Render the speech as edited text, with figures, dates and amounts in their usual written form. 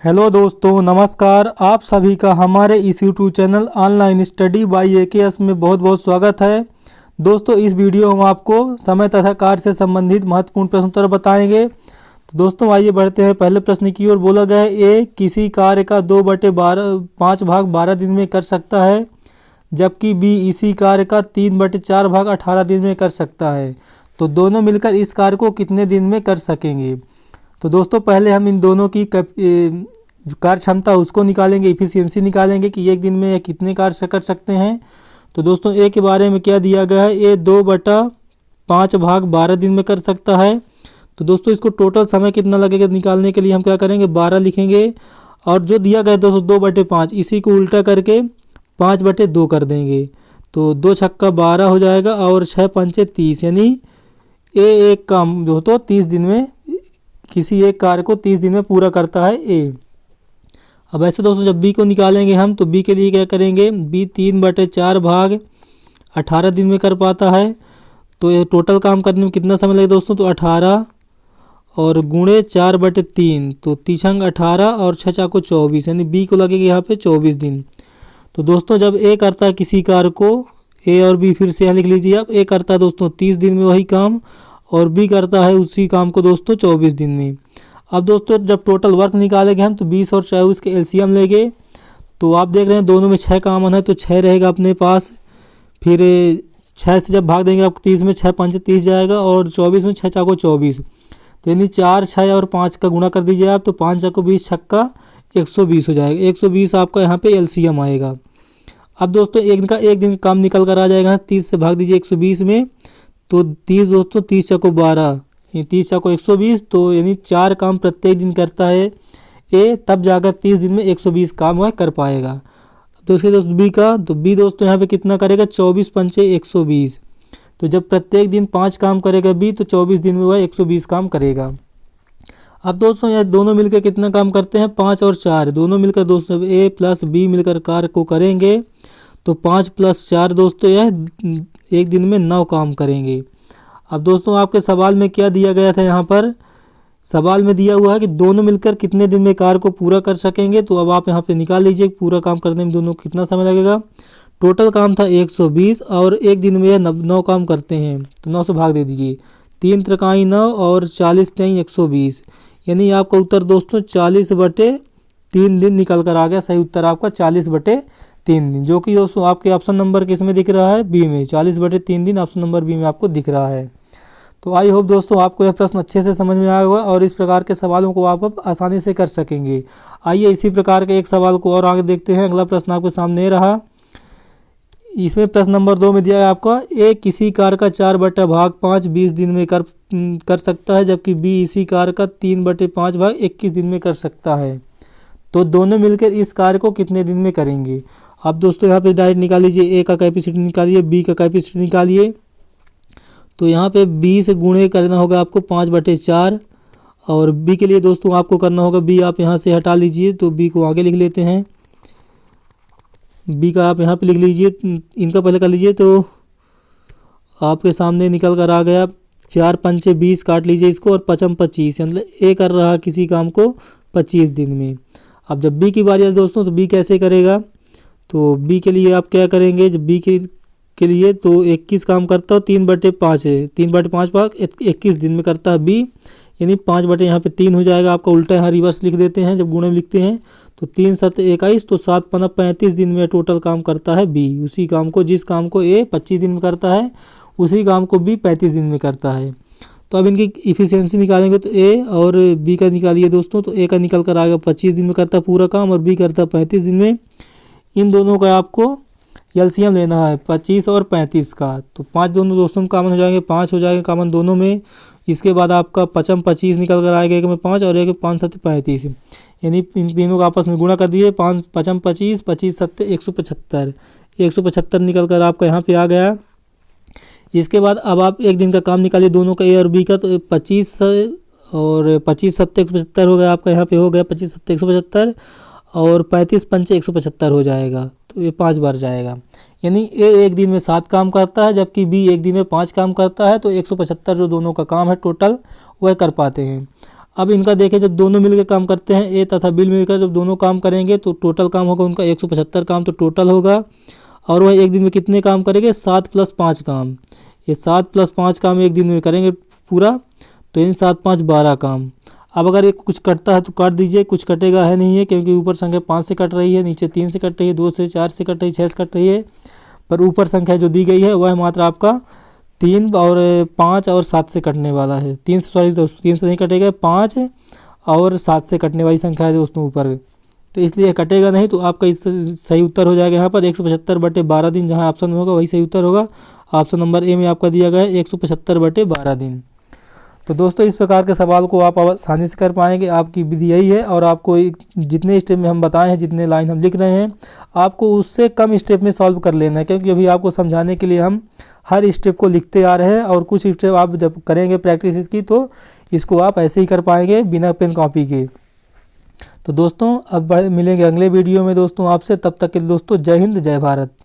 Hello दोस्तों, नमस्कार। आप सभी का हमारे इस YouTube channel online study bye AKS में बहुत बहुत स्वागत है। दोस्तों, इस वीडियो में हम आपको समय तथा कार्य से संबंधित महत्वपूर्ण प्रश्न उत्तर बताएंगे। तो दोस्तों आइए बढ़ते हैं पहले प्रश्न की ओर। बोला गया है ए किसी कार्य का 2/5 भाग 12 दिन में कर सकता है, जबकि बी इसी कार्य का 3/4 भाग 18 दिन में कर सकता है। तो दोनों मिलकर इस कार्य को कितने दिन में कर सकेंगे। तो दोस्तों पहले हम इन दोनों की जो कार्य क्षमता उसको निकालेंगे, इफिशियंसी निकालेंगे कि एक दिन में ये कितने कार्य कर सकते हैं। तो दोस्तों ए के बारे में क्या दिया गया है, ये 2/5 भाग 12 दिन में कर सकता है। तो दोस्तों इसको टोटल समय कितना लगेगा निकालने के लिए हम क्या करेंगे, 12 लिखेंगे और जो दिया गया है दोस्तों 2/5 इसी को उल्टा करके 5/2 कर देंगे। तो 2 छक्का 12 हो जाएगा और 6 पंचे 30, यानी एक काम जो तो 30 दिन में, किसी एक कार्य को 30 दिन में पूरा करता है ए। अब ऐसे दोस्तों जब बी को निकालेंगे हम, तो बी के लिए क्या करेंगे, बी 3/4 भाग 18 दिन में कर पाता है। तो ये टोटल काम करने में कितना समय लगेगा दोस्तों, तो 18 और गुणे 4/3, तो 3 18 और 6 चाको 24, यानी बी को लगेगा यहाँ पे 24 दिन। तो दोस्तों जब ए करता है किसी कार्य को, ए और बी फिर से यहाँ लिख लीजिए आप, ए करता है दोस्तों 30 दिन में वही काम और बी करता है उसी काम को दोस्तों 24 दिन में। अब दोस्तों जब टोटल वर्क निकालेंगे हम, तो 20 और 24 के एलसीएम लेंगे। तो आप देख रहे हैं दोनों में 6 कॉमन है, तो 6 रहेगा अपने पास। फिर 6 से जब भाग देंगे आपको 30 में, 6 पंच 30 जाएगा और 24 में 6 चाको 24, तो यानी 4 6 और 5 का गुणा कर दीजिए आप, तो 5 चाको 20 छक्का 120 हो जाएगा। 120 आपका यहाँ पे एलसीएम आएगा। अब दोस्तों एक दिन का काम निकल कर आ जाएगा, 30 से भाग दीजिए 120 में, तो 30 दोस्तों 30 चाको 12, 30 चाको 120, तो यानी 4 काम प्रत्येक दिन करता है ए, तब जाकर 30 दिन में 120 काम वह कर पाएगा। तो इसके दोस्त बी का, तो बी दोस्तों यहाँ पे कितना करेगा, 24 पंचे 120। तो जब प्रत्येक दिन 5 काम करेगा बी, तो 24 दिन में वह 120 काम करेगा। अब दोस्तों यह दोनों मिलकर कितना काम करते हैं, 5 और 4 दोनों मिलकर दोस्तों ए प्लस बी मिलकर कार्य को करेंगे। तो 5 + 4 दोस्तों यह एक दिन में 9 काम करेंगे। अब दोस्तों आपके सवाल में क्या दिया गया था, यहाँ पर सवाल में दिया हुआ है कि दोनों मिलकर कितने दिन में कार्य को पूरा कर सकेंगे। तो अब आप यहाँ पे निकाल लीजिए पूरा काम करने में दोनों कितना समय लगेगा। टोटल काम था 120 और एक दिन में यह 9 काम करते हैं, तो 9 से भाग दे दीजिए, 3 त्रिकाई 9 और 40 × 120, यानी आपका उत्तर दोस्तों 40/3 दिन निकल कर आ गया। सही उत्तर आपका 40/3 दिन, जो कि दोस्तों आपके ऑप्शन नंबर किस में दिख रहा है, बी में। 40/3 दिन ऑप्शन नंबर बी में आपको दिख रहा है। तो आई होप दोस्तों आपको यह प्रश्न अच्छे से समझ में आया होगा और इस प्रकार के सवालों को आप अब आसानी से कर सकेंगे। आइए इसी प्रकार के एक सवाल को और आगे देखते हैं। अगला प्रश्न आपके सामने रहा, इसमें प्रश्न नंबर 2 में दिया है आपका, ए किसी कार्य का 4/5 20 दिन में कर सकता है, जबकि बी इसी कार्य का 3/5 भाग 21 दिन में कर सकता है। तो दोनों मिलकर इस कार्य को कितने दिन में करेंगे। आप दोस्तों यहाँ पे डायरेक्ट निकाल लीजिए, ए का कैपेसिटी निकालिए, बी का कैपेसिटी निकालिए। तो यहाँ पे बी से गुणे करना होगा आपको 5/4 और बी के लिए दोस्तों आपको करना होगा, बी आप यहाँ से हटा लीजिए, तो बी को आगे लिख लेते हैं। बी का आप यहाँ पे लिख लीजिए, इनका पहले कर लीजिए, तो आपके सामने निकल कर आ गया 4 पंचे 20, काट लीजिए इसको, और 5 25, मतलब ए कर रहा किसी काम को 25 दिन में। अब जब बी की बारी है दोस्तों, तो बी कैसे करेगा, तो बी के लिए आप क्या करेंगे, जब बी के लिए तो 21 काम करता हो, 3/5 है, 3/5 भाग 21 दिन में करता है बी, यानी 5 यहाँ पे 3 हो जाएगा आपका, उल्टा यहाँ रिवर्स लिख देते हैं जब गुणे में लिखते हैं। तो 3 7 21, तो 7 5 35 दिन में टोटल काम करता है बी। उसी काम को, जिस काम को ए 25 दिन में करता है, उसी काम को बी 35 दिन में करता है। तो अब इनकी इफिशियंसी निकालेंगे, तो ए और बी का निकालिए दोस्तों। तो ए का निकल कर आएगा 25 दिन में करता है पूरा काम और बी करता है 35 दिन में। इन दोनों का आपको एलसीएम लेना है 25 और 35 का। तो 5 दोनों दोस्तों में कॉमन हो जाएंगे, 5 हो जाएंगे कॉमन दोनों में। इसके बाद आपका 5 25 निकल कर आएगा, एक में 5 और एक में 5 7 35, यानी इन तीनों को आपस में गुणा कर दिए, 5 5 25 25 7 175, 175 निकल कर आपका यहाँ पे आ गया। इसके बाद अब आप एक दिन का काम निकालिए दोनों का, ए और बी का। तो 25 और 25 7 175 हो गया आपका, यहाँ पे हो गया 25 7 175 और 35 पंचे 175 हो जाएगा। तो ये 5 बार जाएगा, यानी ए एक दिन में 7 काम करता है, जबकि बी एक दिन में 5 काम करता है। तो 175 जो दोनों का काम है टोटल वह कर पाते हैं। अब इनका देखें, जब दोनों मिलकर काम करते हैं, ए तथा बिल मिलकर जब दोनों काम करेंगे तो टोटल काम होगा उनका 175 काम तो टोटल होगा। और वह एक दिन में कितने काम करेंगे, 7 + 5 काम। ये 7 + 5 काम एक दिन में करेंगे पूरा, तो इन 7 × 5 = 12 काम। अब अगर ये कुछ कटता है तो काट दीजिए, कुछ कटेगा है नहीं है, क्योंकि ऊपर संख्या 5 से कट रही है, नीचे 3 से कट रही है, 2 से 4 से कट रही है, 6 से कट रही है। पर ऊपर संख्या जो दी गई है वह मात्र आपका 3 और 5 और 7 से कटने वाला है। 3 से, सॉरी दोस्तों, 3 से नहीं कटेगा, 5 और 7 से कटने वाली संख्या है दोस्तों ऊपर, तो इसलिए कटेगा नहीं। तो आपका इस सही उत्तर हो जाएगा यहाँ पर 175/12 दिन, जहाँ ऑप्शन में होगा वही सही उत्तर होगा। ऑप्शन नंबर ए में आपका दिया गया है 175/12 दिन। तो दोस्तों इस प्रकार के सवाल को आप आसानी से कर पाएंगे, आपकी विधि यही है। और आपको जितने स्टेप में हम बताए हैं, जितने लाइन हम लिख रहे हैं, आपको उससे कम स्टेप में सॉल्व कर लेना है, क्योंकि अभी आपको समझाने के लिए हम हर स्टेप को लिखते आ रहे हैं। और कुछ स्टेप आप जब करेंगे प्रैक्टिस इसकी, तो इसको आप ऐसे ही कर पाएंगे बिना पेन कॉपी के। तो दोस्तों अब मिलेंगे अगले वीडियो में दोस्तों आपसे, तब तक के लिए दोस्तों जय हिंद जय भारत।